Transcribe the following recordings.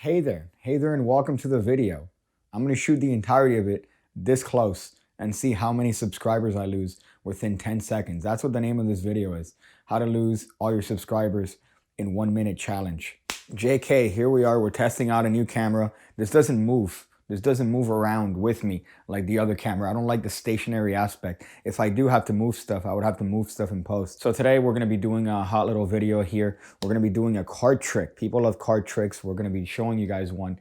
Hey there and welcome to the video. I'm going to shoot the entirety of it this close and see how many subscribers I lose within 10 seconds. That's what the name of this video is. How to lose all your subscribers in 1 minute challenge. JK, here we are. We're testing out a new camera. This doesn't move. This doesn't move around with me like the other camera. I don't like the stationary aspect. If I do have to move stuff, I would have to move stuff in post. So today we're going to be doing a hot little video here. We're going to be doing a card trick. People love card tricks. We're going to be showing you guys one,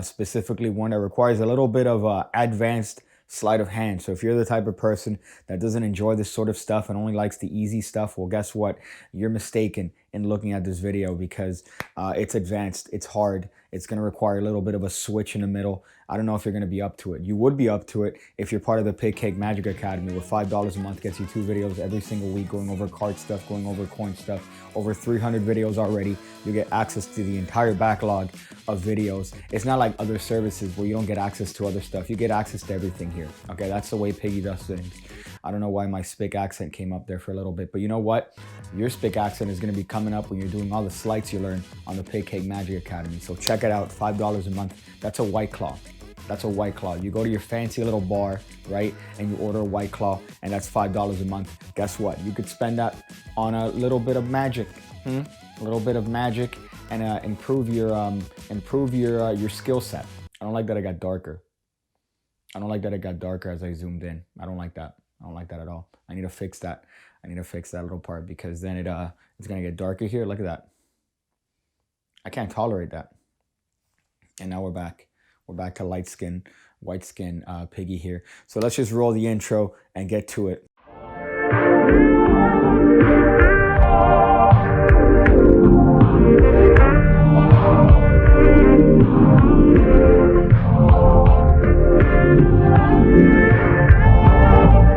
specifically one that requires a little bit of advanced sleight of hand. So if you're the type of person that doesn't enjoy this sort of stuff and only likes the easy stuff, well, guess what? You're mistaken in looking at this video because it's advanced, it's hard, it's going to require a little bit of a switch in the middle. I don't know if you're going to be up to it. You would be up to it if you're part of the Pigcake Magic Academy, where $5 a month gets you 2 videos every single week, going over card stuff, going over coin stuff, over 300 videos already. You get access to the entire backlog of videos. It's not like other services where you don't get access to other stuff. You get access to everything here. Okay, that's the way Piggy does things. I don't know why my Spic accent came up there for a little bit, but you know what? Your Spic accent is going to be coming up when you're doing all the sleights you learn on the Pigcake Magic Academy. So check it out, $5 a month. That's a White Claw. That's a White Claw. You go to your fancy little bar, right? And you order a White Claw, and that's $5 a month. Guess what? You could spend that on a little bit of magic, a little bit of magic, and improve your skill set. I don't like that it got darker. I don't like that it got darker as I zoomed in. I don't like that. I don't like that at all. I need to fix that. I need to fix that little part because then it's gonna get darker here. Look at that. I can't tolerate that. And now we're back. We're back to white skin Piggy here. So let's just roll the intro and get to it.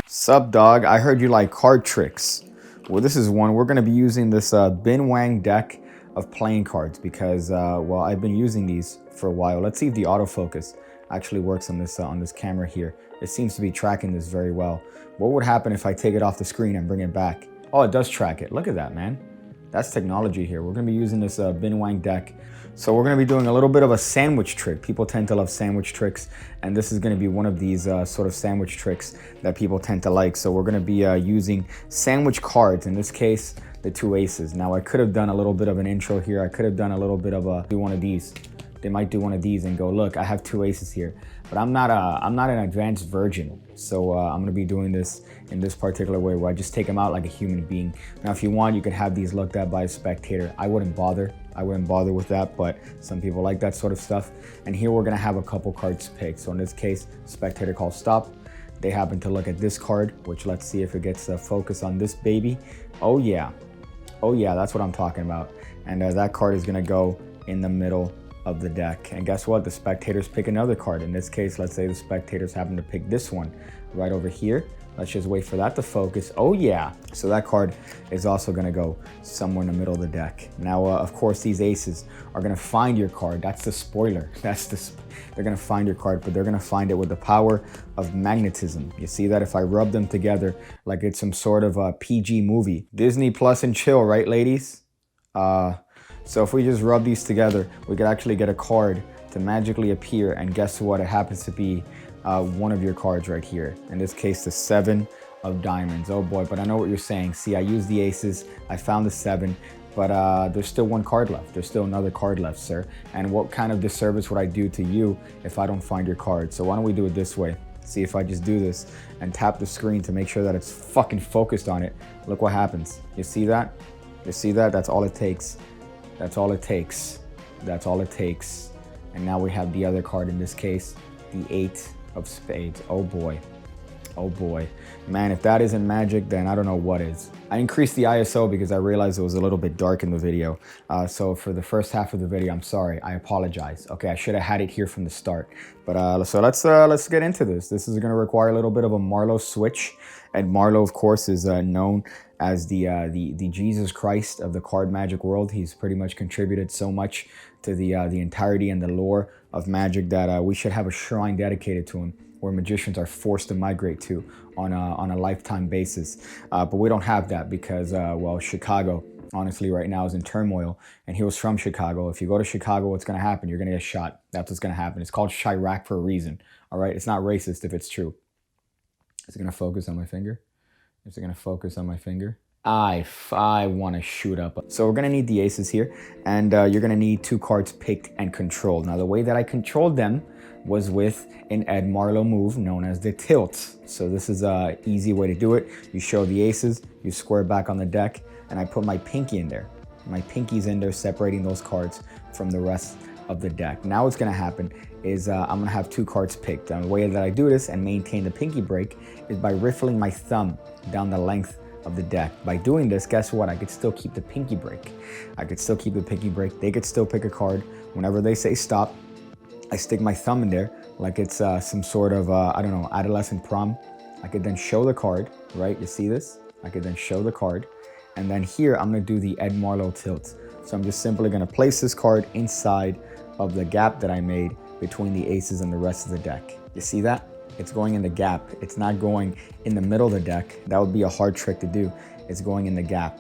Sup, dog? I heard you like card tricks. Well, this is one. We're going to be using this Bin Wang deck of playing cards because, well, I've been using these for a while. Let's see if the autofocus actually works on this camera here. It seems to be tracking this very well. What would happen if I take it off the screen and bring it back? Oh, it does track it. Look at that, man. That's technology here. We're going to be using this Bin Wang deck. So we're going to be doing a little bit of a sandwich trick. People tend to love sandwich tricks, and this is going to be one of these sort of sandwich tricks that people tend to like. So we're going to be using sandwich cards, in this case, the 2 aces. Now, I could have done a little bit of an intro here. I could have done a little bit of do one of these. They might do one of these and go, look, I have 2 aces here. But I'm not an advanced virgin. So I'm going to be doing this in this particular way where I just take them out like a human being. Now, if you want, you could have these looked at by a spectator. I wouldn't bother. I wouldn't bother with that, but some people like that sort of stuff. And here we're going to have a couple cards picked. So in this case, spectator calls stop. They happen to look at this card, which let's see if it gets a focus on this baby. Oh, yeah. Oh, yeah, that's what I'm talking about. And that card is going to go in the middle of the deck. And guess what? The spectators pick another card. In this case, let's say the spectators happen to pick this one right over here. Let's just wait for that to focus. Oh yeah. So that card is also going to go somewhere in the middle of the deck. Now, of course, these aces are going to find your card. That's the spoiler. They're going to find your card, but they're going to find it with the power of magnetism. You see that if I rub them together like it's some sort of a PG movie. Disney Plus and chill, right, ladies? So if we just rub these together, we could actually get a card to magically appear, and guess what? It happens to be one of your cards right here. In this case, the 7 of diamonds. Oh boy, but I know what you're saying. See, I used the aces, I found the 7, but there's still 1 card left. There's still another card left, sir. And what kind of disservice would I do to you if I don't find your card? So why don't we do it this way? See, if I just do this and tap the screen to make sure that it's fucking focused on it, look what happens. You see that? You see that? That's all it takes. That's all it takes. That's all it takes. And now we have the other card, in this case, the 8 of spades. Oh boy. Oh boy. Man, if that isn't magic, then I don't know what is. I increased the ISO because I realized it was a little bit dark in the video. So for the first half of the video, I'm sorry. I apologize. Okay, I should have had it here from the start. But so let's get into this. This is going to require a little bit of a Marlow Switch. And Marlow, of course, is known as the Jesus Christ of the card magic world. He's pretty much contributed so much to the entirety and the lore of magic that we should have a shrine dedicated to him, where magicians are forced to migrate to on a lifetime basis. But we don't have that because, well, Chicago honestly, right now is in turmoil, and he was from Chicago. If you go to Chicago, what's going to happen? You're going to get shot. That's what's going to happen. It's called Chirac for a reason, all right? It's not racist if it's true. Is it going to focus on my finger? Is it going to focus on my finger? I want to shoot up. So we're going to need the aces here, and you're going to need 2 cards picked and controlled. Now, the way that I controlled them was with an Ed Marlow move known as the tilt. So this is an easy way to do it. You show the aces, you square back on the deck, and I put my pinky in there. My pinky's in there, separating those cards from the rest of the deck. Now what's going to happen is I'm going to have 2 cards picked. And the way that I do this and maintain the pinky break is by riffling my thumb down the length of the deck. By doing this, guess what? I could still keep the pinky break. I could still keep the pinky break. They could still pick a card. Whenever they say stop, I stick my thumb in there like it's some sort of, I don't know, adolescent prom. I could then show the card, right? You see this? I could then show the card. And then here, I'm going to do the Ed Marlow tilt. So I'm just simply going to place this card inside of the gap that I made between the aces and the rest of the deck. You see that? It's going in the gap. It's not going in the middle of the deck. That would be a hard trick to do. It's going in the gap.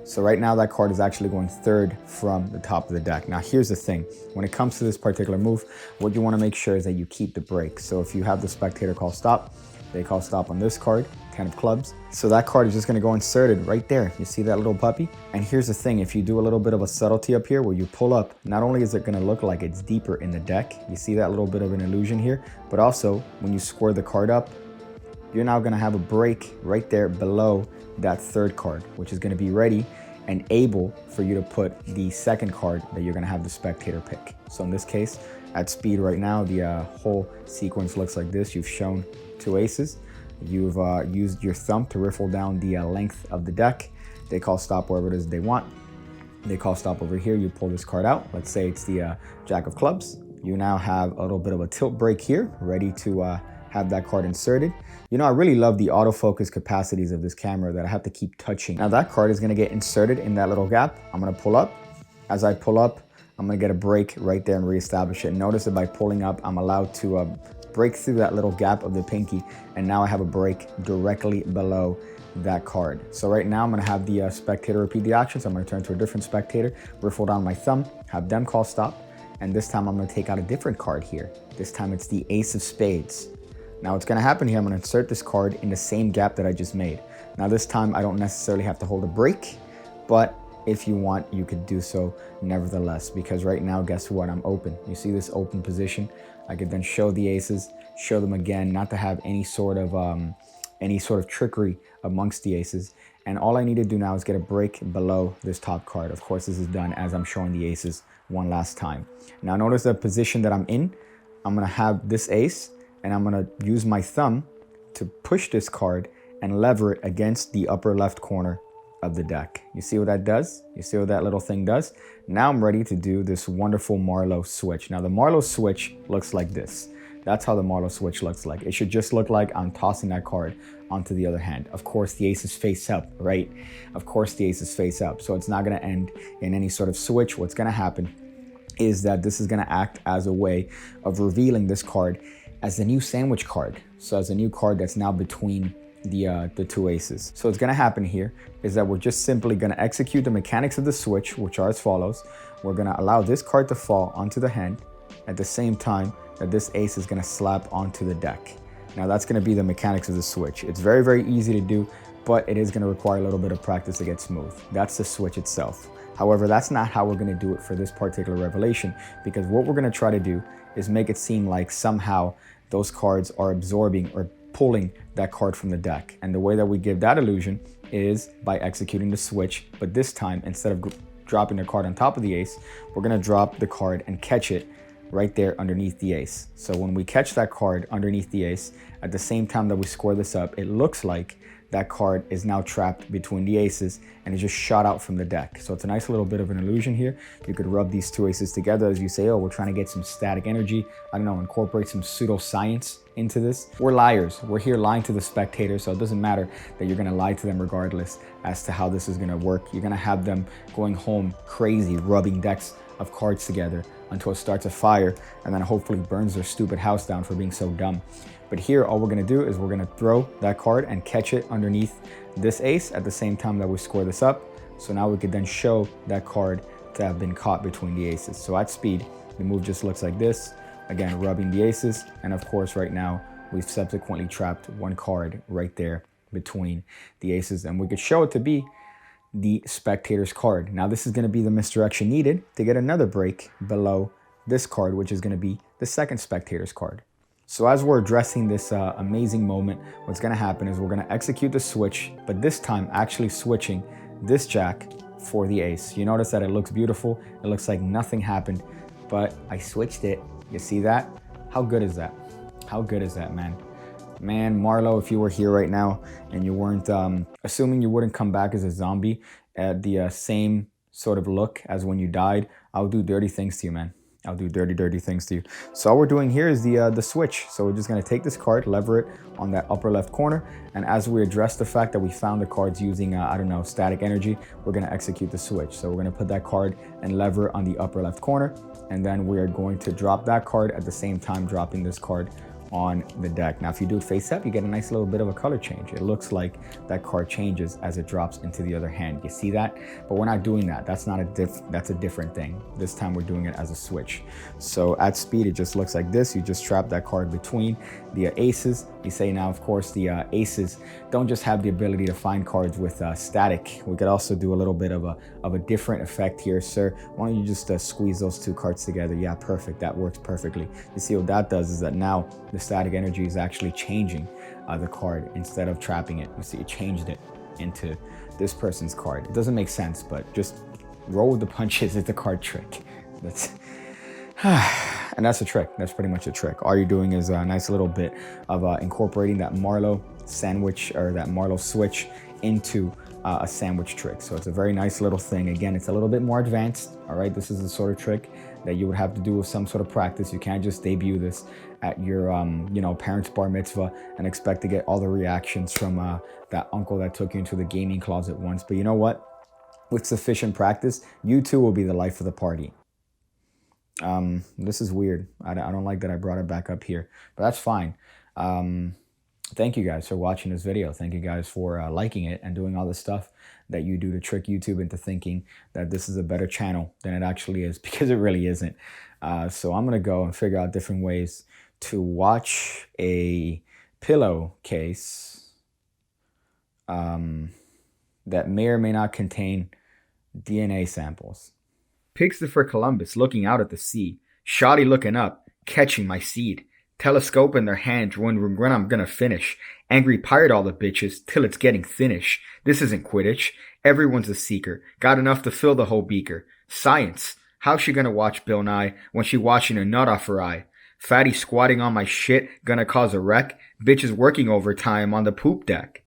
So right now that card is actually going 3rd from the top of the deck. Now here's the thing. When it comes to this particular move, what you want to make sure is that you keep the break. So if you have the spectator call stop, they call stop on this card, 10 of clubs. So that card is just going to go inserted right there. You see that little puppy? And here's the thing. If you do a little bit of a subtlety up here where you pull up, not only is it going to look like it's deeper in the deck, you see that little bit of an illusion here, but also when you square the card up, you're now going to have a break right there below that 3rd card, which is going to be ready and able for you to put the 2nd card that you're going to have the spectator pick. So in this case, at speed right now, the whole sequence looks like this. You've shown 2 aces. You've used your thumb to riffle down the length of the deck. They call stop wherever it is they want. They call stop over here. You pull this card out. Let's say it's the Jack of clubs. You now have a little bit of a tilt break here, ready to have that card inserted. You know, I really love the autofocus capacities of this camera that I have to keep touching. Now that card is going to get inserted in that little gap. I'm going to pull up. As I pull up, I'm going to get a break right there and reestablish it. Notice that by pulling up, I'm allowed to break through that little gap of the pinky, and now I have a break directly below that card. So right now I'm going to have the spectator repeat the action. So I'm going to turn to a different spectator, riffle down my thumb, have them call stop, and this time I'm going to take out a different card here. This time it's the ace of spades. Now what's going to happen here, I'm going to insert this card in the same gap that I just made. Now this time I don't necessarily have to hold a break, but if you want, you could do so nevertheless, because right now, guess what? I'm open. You see this open position? I could then show the aces, show them again, not to have any sort of trickery amongst the aces. And all I need to do now is get a break below this top card. Of course, this is done as I'm showing the aces one last time. Now notice the position that I'm in. I'm going to have this ace, and I'm going to use my thumb to push this card and lever it against the upper left corner of the deck. You see what that does? You see what that little thing does? Now I'm ready to do this wonderful Marlow switch. Now the Marlow switch looks like this. That's how the Marlow switch looks like. It should just look like I'm tossing that card onto the other hand. Of course, the aces face up, right? Of course, the aces face up. So it's not going to end in any sort of switch. What's going to happen is that this is going to act as a way of revealing this card as the new sandwich card. So as a new card that's now between the 2 aces. So what's going to happen here is that we're just simply going to execute the mechanics of the switch, which are as follows. We're going to allow this card to fall onto the hand at the same time that this ace is going to slap onto the deck. Now that's going to be the mechanics of the switch. It's very, very easy to do, but it is going to require a little bit of practice to get smooth. That's the switch itself. However, that's not how we're going to do it for this particular revelation, because what we're going to try to do is make it seem like somehow those cards are absorbing or pulling that card from the deck. And the way that we give that illusion is by executing the switch, but this time, instead of dropping the card on top of the ace, we're going to drop the card and catch it right there underneath the ace. So when we catch that card underneath the ace, at the same time that we score this up, it looks like that card is now trapped between the aces and it just shot out from the deck. So it's a nice little bit of an illusion here. You could rub these 2 aces together as you say, oh, we're trying to get some static energy. I don't know, incorporate some pseudoscience into this. We're liars. We're here lying to the spectators, so it doesn't matter that you're going to lie to them regardless as to how this is going to work. You're going to have them going home crazy, rubbing decks of cards together until it starts a fire and then hopefully burns their stupid house down for being so dumb. But here, all we're going to do is we're going to throw that card and catch it underneath this ace at the same time that we score this up. So now we could then show that card to have been caught between the aces. So at speed, the move just looks like this. Again, rubbing the aces. And of course, right now, we've subsequently trapped one card right there between the aces. And we could show it to be the spectator's card. Now, this is going to be the misdirection needed to get another break below this card, which is going to be the second spectator's card. So as we're addressing this amazing moment, what's going to happen is we're going to execute the switch, but this time actually switching this jack for the ace. You notice that it looks beautiful. It looks like nothing happened, but I switched it. You see that? How good is that? How good is that, man? Man, Marlow, if you were here right now and you weren't, assuming you wouldn't come back as a zombie at the same sort of look as when you died, I'll do dirty things to you, man. I'll do dirty things to you. So all we're doing here is the switch. So we're just gonna take this card, lever it on that upper left corner. And as we address the fact that we found the cards using, I don't know, static energy, we're gonna execute the switch. So we're gonna put that card and lever on the upper left corner. And then we are going to drop that card at the same time dropping this card on the deck. Now, if you do it face up, you get a nice little bit of a color change. It looks like that card changes as it drops into the other hand. You see that? But we're not doing that. That's not that's a different thing. This time we're doing it as a switch. So at speed, it just looks like this. You just trap that card between the aces. You say now, of course, the aces don't just have the ability to find cards with static. We could also do a little bit of a different effect here, sir. Why don't you just squeeze those two cards together? Yeah, perfect. That works perfectly. You see what that does is that now the static energy is actually changing the card instead of trapping it. You see, it changed it into this person's card. It doesn't make sense, but just roll with the punches. It's a card trick. That's and that's a trick. That's pretty much a trick. All you're doing is a nice little bit of incorporating that Marlow sandwich or that Marlow switch into a sandwich trick. So it's a very nice little thing. Again, it's a little bit more advanced. All right, this is the sort of trick that you would have to do with some sort of practice. You can't just debut this at your parents' bar mitzvah and expect to get all the reactions from that uncle that took you into the gaming closet once. But you know what? With sufficient practice, you too will be the life of the party. This is weird. I don't like that I brought it back up here, but that's fine. Thank you guys for watching this video. Thank you guys for liking it and doing all the stuff that you do to trick YouTube into thinking that this is a better channel than it actually is, because it really isn't. So I'm going to go and figure out different ways to watch a pillowcase that may or may not contain DNA samples. Pigcake Columbus looking out at the sea. Shoddy looking up, catching my seed. Telescope in their hand when I'm gonna finish. Angry pirate all the bitches till it's getting thinnish. This isn't Quidditch. Everyone's a seeker. Got enough to fill the whole beaker. Science. How's she gonna watch Bill Nye when she washing a nut off her eye? Fatty squatting on my shit gonna cause a wreck. Bitches working overtime on the poop deck.